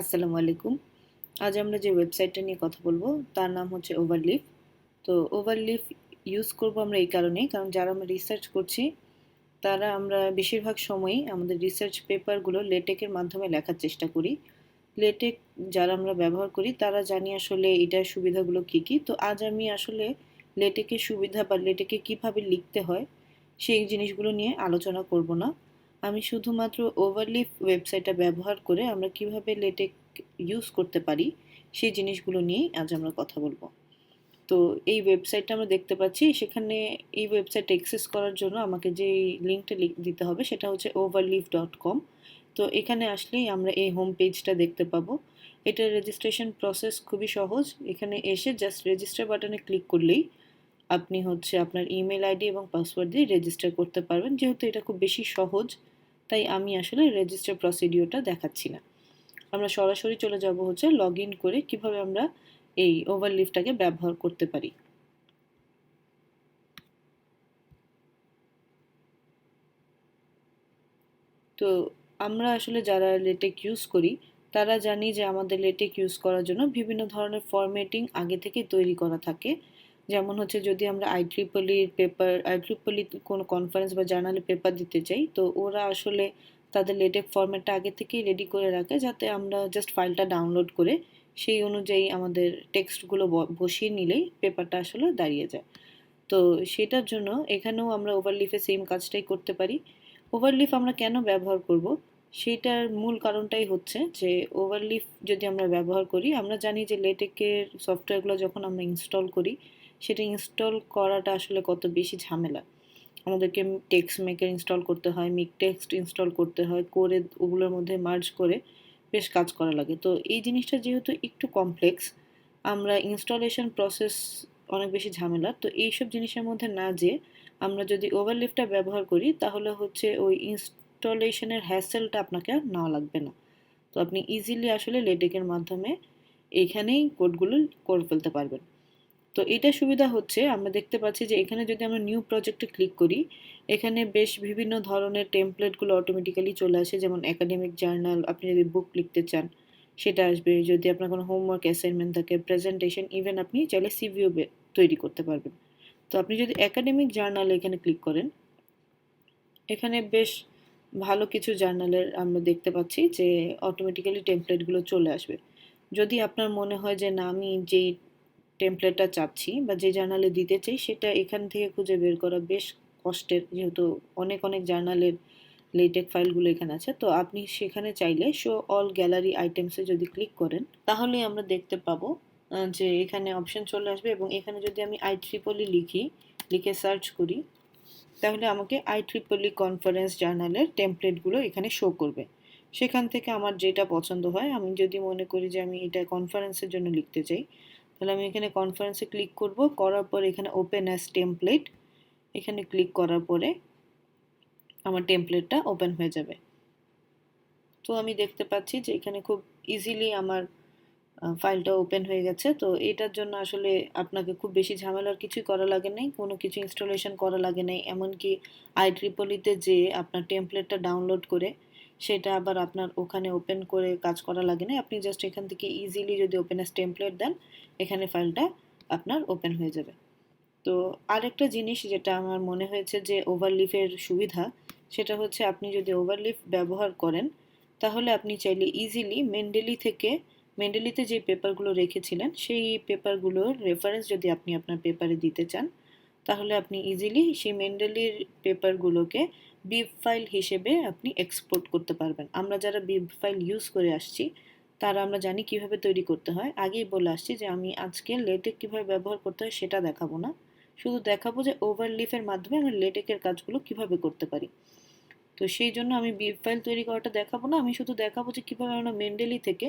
আসসালামু আলাইকুম। আজ আমরা যে ওয়েবসাইটটা নিয়ে কথা বলবো তার নাম হচ্ছে ওভারলিফ। তো ওভারলিফ ইউজ করব আমরা এই কারণেই, কারণ যারা আমরা রিসার্চ করছি তারা আমরা বেশিরভাগ সময়ই আমাদের রিসার্চ পেপারগুলো লেটেকের মাধ্যমে লেখার চেষ্টা করি। লেটেক যারা আমরা ব্যবহার করি তারা জানি আসলে এটার সুবিধাগুলো কী কী। তো আজ আমি আসলে লেটেকের সুবিধা বা লেটেকে কীভাবে লিখতে হয় সেই জিনিসগুলো নিয়ে আলোচনা করব না। আমি শুধুমাত্র ওভারলিফ ওয়েবসাইটটা ব্যবহার করে আমরা কিভাবে লেটেক ইউজ করতে পারি সেই জিনিসগুলো নিয়েই আজ আমরা কথা বলবো। তো এই ওয়েবসাইটটা আমরা দেখতে পাচ্ছি, সেখানে এই ওয়েবসাইট অ্যাক্সেস করার জন্য আমাকে যে লিঙ্কটা দিতে হবে সেটা হচ্ছে overleaf.com। তো এখানে আসলেই আমরা এই হোম পেজটা দেখতে পাবো। এটার রেজিস্ট্রেশন প্রসেস খুবই সহজ। এখানে এসে জাস্ট রেজিস্টার বাটনে ক্লিক করলেই আপনি হচ্ছে আপনার ইমেল আইডি এবং পাসওয়ার্ড দিয়ে রেজিস্টার করতে পারবেন। যেহেতু এটা খুব বেশি সহজ, তাই আমি আসলে রেজিস্টার প্রসিডিওরটা দেখাচ্ছি না। আমরা সরাসরি চলে যাব হচ্ছে লগ ইন করে কিভাবে আমরা এই ওভারলিফটাকে ব্যবহার করতে পারি। তো আমরা আসলে যারা লেটেক ইউজ করি তারা জানি যে আমাদের লেটেক ইউজ করার জন্য বিভিন্ন ধরনের ফরম্যাটিং আগে থেকে তৈরি করা থাকে। যেমন হচ্ছে যদি আমরা আইট্রিপলির কোনো কনফারেন্স বা জার্নালে পেপার দিতে চাই, তো ওরা আসলে তাদের লেটেক ফরম্যাটটা আগে থেকেই রেডি করে রাখে, যাতে আমরা জাস্ট ফাইলটা ডাউনলোড করে সেই অনুযায়ী আমাদের টেক্সটগুলো বসিয়ে নিলেই পেপারটা আসলে দাঁড়িয়ে যায়। তো সেটার জন্য এখানেও আমরা ওভারলিফে সেম কাজটাই করতে পারি। ওভারলিফ আমরা কেন ব্যবহার করব? সেইটার মূল কারণটাই হচ্ছে যে ওভারলিফ যদি আমরা ব্যবহার করি, আমরা জানি যে লেটেকের সফটওয়্যারগুলো যখন আমরা ইনস্টল করি, সেটা ইনস্টল করাটা আসলে কত বেশি ঝামেলা। আমাদেরকে টেক্সট মেকার ইনস্টল করতে হয়, মিক টেক্সট ইনস্টল করতে হয়, করে ওগুলোর মধ্যে মার্জ করে বেশ কাজ করা লাগে। তো এই জিনিসটা যেহেতু একটু কমপ্লেক্স, আমরা ইনস্টলেশন প্রসেস অনেক বেশি ঝামেলা। তো এইসব জিনিসের মধ্যে না যেয়ে আমরা যদি ওভারলিফটা ব্যবহার করি তাহলে হচ্ছে ওই ইনস্টলেশনের হ্যাসেলটা আপনাকে আর নেওয়া লাগবে না। তো আপনি ইজিলি আসলে লেটেকের মাধ্যমে এইখানেই কোডগুলো করে ফেলতে পারবেন। তো এটা সুবিধা হচ্ছে আমরা দেখতে পাচ্ছি যে এখানে যদি আমরা নিউ প্রজেক্টে ক্লিক করি, এখানে বেশ বিভিন্ন ধরনের টেমপ্লেটগুলো অটোমেটিক্যালি চলে আসে। যেমন একাডেমিক জার্নাল, আপনি যদি বুক লিখতে চান সেটা আসবে। যদি আপনার কোনো হোমওয়ার্ক অ্যাসাইনমেন্ট থাকে, প্রেজেন্টেশন, ইভেন আপনি চাইলে সিভিও তৈরি করতে পারবেন। তো আপনি যদি একাডেমিক জার্নালে এখানে ক্লিক করেন, এখানে বেশ ভালো কিছু জার্নালের আমরা দেখতে পাচ্ছি যে অটোমেটিক্যালি টেমপ্লেটগুলো চলে আসবে। যদি আপনার মনে হয় যে না, আমি যেই টেমপ্লেটটা চাচ্ছি বা যে জার্নালে দিতে চাই সেটা এখান থেকে খুঁজে বের করা বেশ কষ্টের, যেহেতু অনেক অনেক জার্নালের লেটেক ফাইলগুলো এখানে আছে। তো আপনি সেখানে চাইলে শো অল গ্যালারি আইটেমসে যদি ক্লিক করেন তাহলে আমরা দেখতে পাবো যে এখানে অপশন চলে আসবে, এবং এখানে যদি আমি IEEE লিখে সার্চ করি তাহলে আমাকে IEEE কনফারেন্স জার্নালের টেমপ্লেটগুলো এখানে শো করবে। সেখান থেকে আমার যেটা পছন্দ হয়, আমি যদি মনে করি যে আমি এটা কনফারেন্সের জন্য লিখতে চাই, তাহলে আমি এখানে কনফারেন্সে ক্লিক করব। করার পর এখানে ওপেন অ্যাজ টেমপ্লেট এখানে ক্লিক করার পরে আমার টেমপ্লেটটা ওপেন হয়ে যাবে। তো আমি দেখতে পাচ্ছি যে এখানে খুব ইজিলি আমার ফাইলটা ওপেন হয়ে গেছে। তো এটার জন্য আসলে আপনাকে খুব বেশি ঝামেলার কিছুই করা লাগে নাই, কোনো কিছু ইনস্টলেশন করা লাগে নাই। এমনকি IEEE-তে যে আপনার টেমপ্লেটটা ডাউনলোড করে সেটা আবার আপনার ওখানে ওপেন করে কাজ করা লাগে না। আপনি জাস্ট এখান থেকে ইজিলি যদি ওপেন অ্যাজ টেমপ্লেট দেন, এখানে ফাইলটা আপনার ওপেন হয়ে যাবে। তো আরেকটা জিনিস যেটা আমার মনে হয়েছে যে ওভারলিফের সুবিধা, সেটা হচ্ছে আপনি যদি ওভারলিফ ব্যবহার করেন তাহলে আপনি চাইলে ইজিলি মেন্ডেলিতে যে পেপারগুলো রেখেছিলেন সেই পেপারগুলোর রেফারেন্স যদি আপনি আপনার পেপারে দিতে চান, তাহলে আপনি ইজিলি সেই মেন্ডেলির পেপারগুলোকে বিব ফাইল হিসেবে আপনি এক্সপোর্ট করতে পারবেন। আমরা যারা বিব ফাইল ইউজ করে আসছি তারা আমরা জানি কিভাবে তৈরি করতে হয়। আগেই বলে আসছি যে আমি আজকে লেটেক কিভাবে ব্যবহার করতে হয় সেটা দেখাবো না, শুধু দেখাবো যে ওভারলিফের মাধ্যমে আমরা লেটেকের কাজগুলো কিভাবে করতে পারি। তো সেই জন্য আমি বিব ফাইল তৈরি করাটা দেখাবো না, আমি শুধু দেখাবো যে কিভাবে আমরা মেন্ডেলি থেকে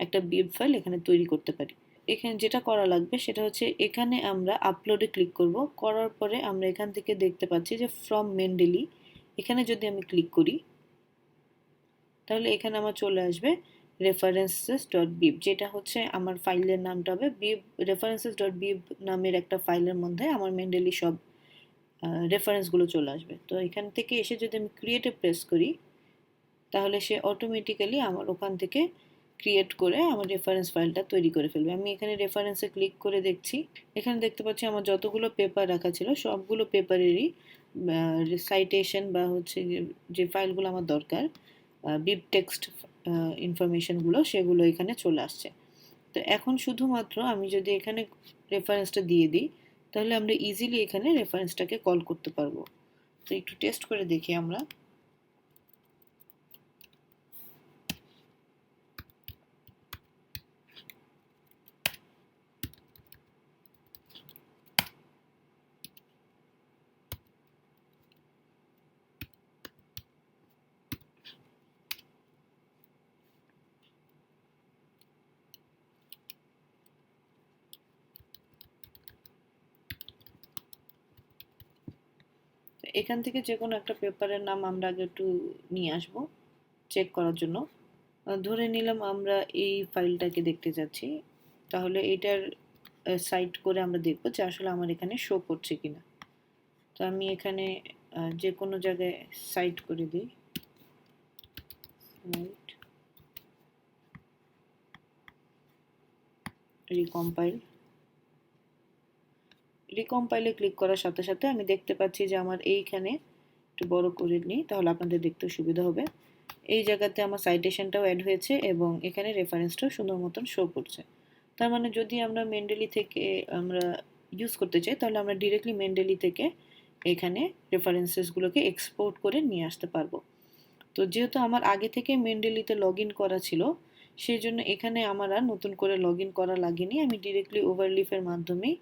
একটা বিব ফাইল এখানে তৈরি করতে পারি। এখানে যেটা করা লাগবে সেটা হচ্ছে এখানে আমরা আপলোডে ক্লিক করব। করার পরে আমরা এখান থেকে দেখতে পাচ্ছি যে ফ্রম মেন্ডেলি, এখানে যদি আমি ক্লিক করি তাহলে এখানে আমার চলে আসবে references.bib, যেটা হচ্ছে আমার ফাইলের নামটা হবে bib references.bib নামের একটা ফাইলের মধ্যে আমার মেন্ডেলি সব রেফারেন্সগুলো চলে আসবে। তো এখান থেকে এসে যদি আমি ক্রিয়েটে প্রেস করি তাহলে সে অটোমেটিক্যালি আমার ওখান থেকে ক্রিয়েট করে আমার রেফারেন্স ফাইলটা তৈরি করে ফেলবে। আমি এখানে রেফারেন্সে ক্লিক করে দেখছি, এখানে দেখতে পাচ্ছি আমার যতগুলো পেপার রাখা ছিল সবগুলো পেপারেরই সাইটেশন বা হচ্ছে যে ফাইলগুলো আমার দরকার, বিব টেক্সট ইনফরমেশনগুলো, সেগুলো এখানে চলে আসছে। তো এখন শুধুমাত্র আমি যদি এখানে রেফারেন্সটা দিয়ে দিই, তাহলে আমরা ইজিলি এখানে রেফারেন্সটাকে কল করতে পারবো। তো একটু টেস্ট করে দেখি আমরা। এখান থেকে যে কোনো একটা পেপারের নাম আমরা আগে একটু নিয়ে আসবো চেক করার জন্য। ধরে নিলাম আমরা এই ফাইলটাকে দেখতে যাচ্ছি, তাহলে এটার সাইট করে আমরা দেখবো যে আসলে আমার এখানে শো করছে কিনা। তো আমি এখানে যে কোনো জায়গায় সাইট করে দিই, রিকম্পাইলে ক্লিক করার সাথে সাথে আমি দেখতে পাচ্ছি যে আমার এইখানে, একটু বড় করে নিই তাহলে আপনাদের দেখতে সুবিধা হবে, এই জায়গাতে আমার সাইটেশনটাও অ্যাড হয়েছে এবং এখানে রেফারেন্সটাও সুন্দর মতন শো করছে। তার মানে যদি আমরা মেন্ডেলি থেকে আমরা ইউজ করতে চাই, তাহলে আমরা ডিরেক্টলি মেন্ডেলি থেকে এখানে রেফারেন্সেসগুলোকে এক্সপোর্ট করে নিয়ে আসতে পারবো। তো যেহেতু আমার আগে থেকে মেন্ডেলিতে লগ ইন করা ছিল, সেই জন্য এখানে আমার আর নতুন করে লগ ইন করা লাগেনি, আমি ডিরেক্টলি ওভারলিফের মাধ্যমেই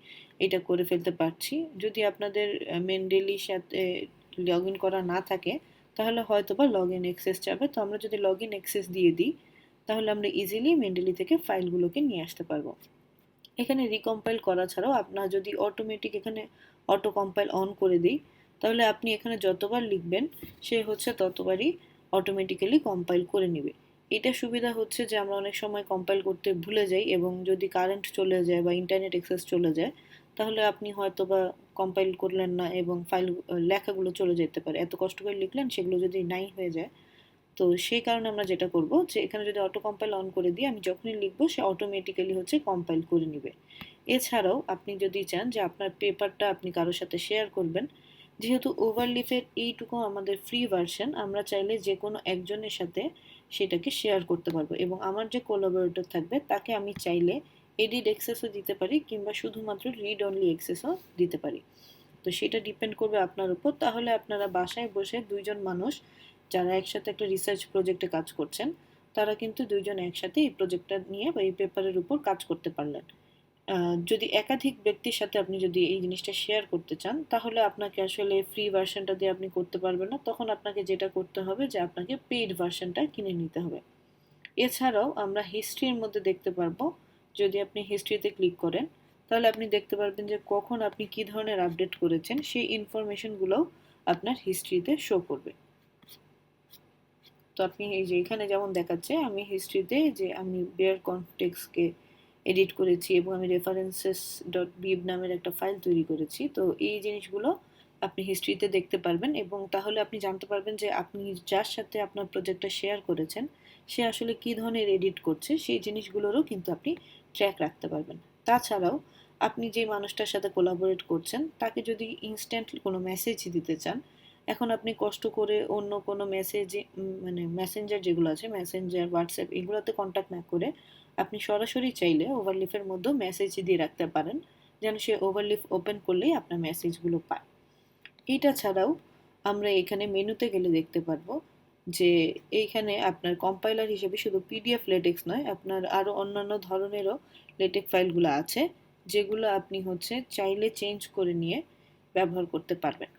এটা করে ফেলতে পারছি। যদি আপনাদের মেন্ডেলির সাথে লগ ইন করা না থাকে, তাহলে হয়তো বা লগ ইন অ্যাক্সেস যাবে। তো আমরা যদি লগ ইন অ্যাক্সেস দিয়ে দিই, তাহলে আমরা ইজিলি মেন্ডেলি থেকে ফাইলগুলোকে নিয়ে আসতে পারবো। এখানে রিকম্পাইল করা ছাড়াও আপনার যদি অটোমেটিক এখানে অটো কম্পাইল অন করে দিই, তাহলে আপনি এখানে যতবার লিখবেন সে হচ্ছে ততবারই অটোমেটিক্যালি কম্পাইল করে নেবে। এটা সুবিধা হচ্ছে যে আমরা অনেক সময় কম্পাইল করতে ভুলে যাই এবং যদি কারেন্ট চলে যায় বা ইন্টারনেট অ্যাক্সেস চলে যায়, তাহলে আপনি হয়তো বা কম্পাইল করলেন না এবং ফাইল লেখাগুলো চলে যেতে পারে। এত কষ্ট করে লিখলেন, সেগুলো যদি নাই হয়ে যায়, তো সেই কারণে আমরা যেটা করব যে এখানে যদি অটো কম্পাইল অন করে দিই, আমি যখনই লিখবো সে অটোমেটিক্যালি হচ্ছে কম্পাইল করে নেবে। এছাড়াও আপনি যদি চান যে আপনার পেপারটা আপনি কারোর সাথে শেয়ার করবেন, যেহেতু ওভারলিফের এইটুকু আমাদের ফ্রি ভার্সন, আমরা চাইলে যে কোনো একজনের সাথে সেটাকে শেয়ার করতে পারবো এবং আমার যে কোলাবোরেটর থাকবে তাকে আমি চাইলে এডিট অ্যাক্সেসও দিতে পারি কিংবা শুধুমাত্র রিড অনলি অ্যাক্সেসও দিতে পারি। তো সেটা ডিপেন্ড করবে আপনার উপর। তাহলে আপনারা বাসায় বসে দুইজন মানুষ যারা একসাথে একটা রিসার্চ প্রজেক্টে কাজ করছেন, তারা কিন্তু দুইজন একসাথে এই প্রজেক্টটা নিয়ে বা এই পেপারের উপর কাজ করতে পারলেন। যদি একাধিক ব্যক্তির সাথে আপনি যদি এই জিনিসটা শেয়ার করতে চান, তাহলে আপনাকে আসলে ফ্রি ভার্সনটা দিয়ে আপনি করতে পারবেন না। তখন আপনাকে যেটা করতে হবে যে আপনাকে পেইড ভার্সনটা কিনে নিতে হবে। এছাড়াও আমরা হিস্ট্রির মধ্যে দেখতে পারবো, যদি আপনি হিস্ট্রিতে ক্লিক করেন, তাহলে আপনি দেখতে পারবেন যে কখন আপনি কি ধরনের আপডেট করেছেন সেই ইনফরমেশনগুলোও আপনার হিস্ট্রিতে শো করবে। তো আপনি এই যে এখানে যেমন দেখাচ্ছে, আমি হিস্ট্রিতে যে আমি বেয়ার কনটেক্সটকে এডিট করেছি এবং আমি রেফারেন্সেস ডট বিব নামের একটা ফাইল তৈরি করেছি। তো এই জিনিসগুলো আপনি হিস্ট্রিতে দেখতে পারবেন এবং তাহলে আপনি জানতে পারবেন যে আপনি যার সাথে আপনার প্রজেক্টটা শেয়ার করেছেন সে আসলে কী ধরনের এডিট করছে, সেই জিনিসগুলোরও কিন্তু আপনি ট্র্যাক রাখতে পারবেন। তাছাড়াও আপনি যে মানুষটার সাথে কোলাবোরেট করছেন তাকে যদি ইনস্ট্যান্টলি কোনো মেসেজ দিতে চান, এখন আপনি কষ্ট করে অন্য কোনো মেসেজে মানে মেসেঞ্জার যেগুলো আছে, মেসেঞ্জার, হোয়াটসঅ্যাপ, এগুলোতে কন্ট্যাক্ট না করে আপনি সরাসরি চাইলে ওভারলিফের মধ্যেও মেসেজ দিয়ে রাখতে পারেন, যেন সে ওভারলিফ ওপেন করলেই আপনার মেসেজগুলো পায়। এইটা ছাড়াও আমরা এখানে মেনুতে গেলে দেখতে পারবো যে এইখানে আপনার কম্পাইলার হিসেবে শুধু পিডিএফ লেটেক্স নয়, আপনার আরও অন্যান্য ধরনেরও লেটেক ফাইলগুলো আছে, যেগুলো আপনি হচ্ছে চাইলে চেঞ্জ করে নিয়ে ব্যবহার করতে পারবেন।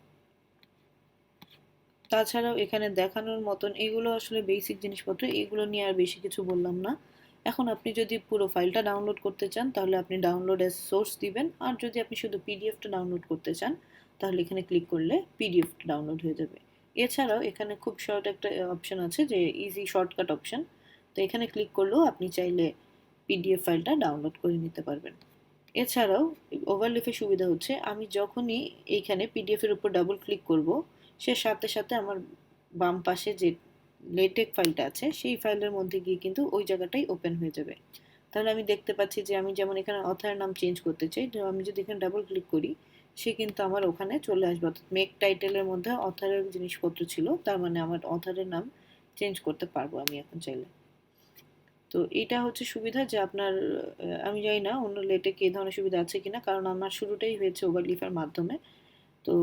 তাছাড়াও এখানে দেখানোর মতন এগুলো আসলে বেসিক জিনিসপত্র, এগুলো নিয়ে আর বেশি কিছু বললাম না। এখন আপনি যদি পুরো ফাইলটা ডাউনলোড করতে চান, তাহলে আপনি ডাউনলোড অ্যাজ সোর্স দিবেন, আর যদি আপনি শুধু পিডিএফটা ডাউনলোড করতে চান, তাহলে এখানে ক্লিক করলে পিডিএফটা ডাউনলোড হয়ে যাবে। এছাড়াও এখানে খুব শর্ট একটা অপশন আছে যে ইজি শর্টকাট অপশন, তো এখানে ক্লিক করলেও আপনি চাইলে পিডিএফ ফাইলটা ডাউনলোড করে নিতে পারবেন। এছাড়াও ওভারলিফের সুবিধা হচ্ছে আমি যখনই এইখানে পিডিএফ এর উপর ডাবল ক্লিক করব, সে সাথে সাথে আমার বাম পাশে যে লেটেক ফাইলটা আছে সেই ফাইলের মধ্যে গিয়ে কিন্তু ওই জায়গাটাই ওপেন হয়ে যাবে। তাহলে আমি দেখতে পাচ্ছি যে আমি যেমন এখানে অথরের নাম চেঞ্জ করতে চাই, তো আমি যদি এখানে ডাবল ক্লিক করি সে কিন্তু আমার ওখানে চলে আসবে, অর্থাৎ মেক টাইটেলের মধ্যে অথরের জিনিসপত্র ছিল, তার মানে আমার অথরের নাম চেঞ্জ করতে পারবো আমি এখন চাইলে। তো এটা হচ্ছে সুবিধা যে আপনার আমি জানি না অন্য লেটেকে এই ধরনের সুবিধা আছে কিনা, কারণ আমার শুরুটাই হয়েছে ওভারলিফের মাধ্যমে। তো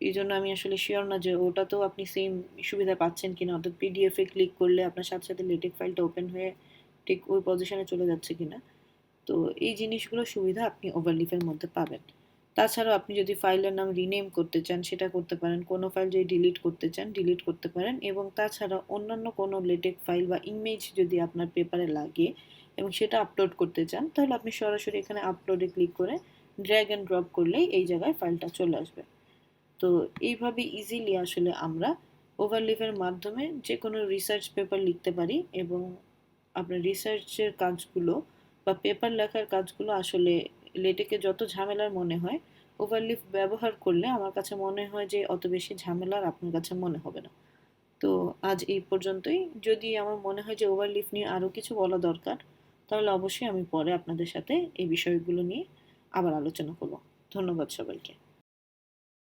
এই জন্য আমি আসলে শিওর না যে ওটাতেও আপনি সেম সুবিধা পাচ্ছেন কিনা, অর্থাৎ পিডিএফ এ ক্লিক করলে আপনার সাথে সাথে লেটেক ফাইলটা ওপেন হয়ে ঠিক ওই পজিশনে চলে যাচ্ছে কিনা। তো এই জিনিসগুলো সুবিধা আপনি ওভারলিফের মধ্যে পাবেন। তাছাড়াও আপনি যদি ফাইলের নাম রিনেম করতে চান সেটা করতে পারেন, কোনো ফাইল যদি ডিলিট করতে চান ডিলিট করতে পারেন, এবং তাছাড়া অন্যান্য কোনো লেটেক ফাইল বা ইমেজ যদি আপনার পেপারে লাগে এবং সেটা আপলোড করতে চান তাহলে আপনি সরাসরি এখানে আপলোডে ক্লিক করে ড্র্যাগ অ্যান্ড ড্রপ করলেই এই জায়গায় ফাইলটা চলে আসবে। তো এইভাবে ইজিলি আসলে আমরা ওভারলিফের মাধ্যমে যে কোনো রিসার্চ পেপার লিখতে পারি, এবং আপনার রিসার্চের কাজগুলো বা পেপার লেখার কাজগুলো আসলে লেটেকে যত ঝামেলার মনে হয় ওভারলিফ ব্যবহার করলে আমার কাছে মনে হয় যে অত বেশি ঝামেলার আপনার কাছে মনে হবে না। তো আজ এই পর্যন্তই। যদি আমার মনে হয় যে ওভারলিফ নিয়ে আরও কিছু বলা দরকার তাহলে অবশ্যই আমি পরে আপনাদের সাথে এই বিষয়গুলো নিয়ে আবার আলোচনা করব। ধন্যবাদ সবাইকে।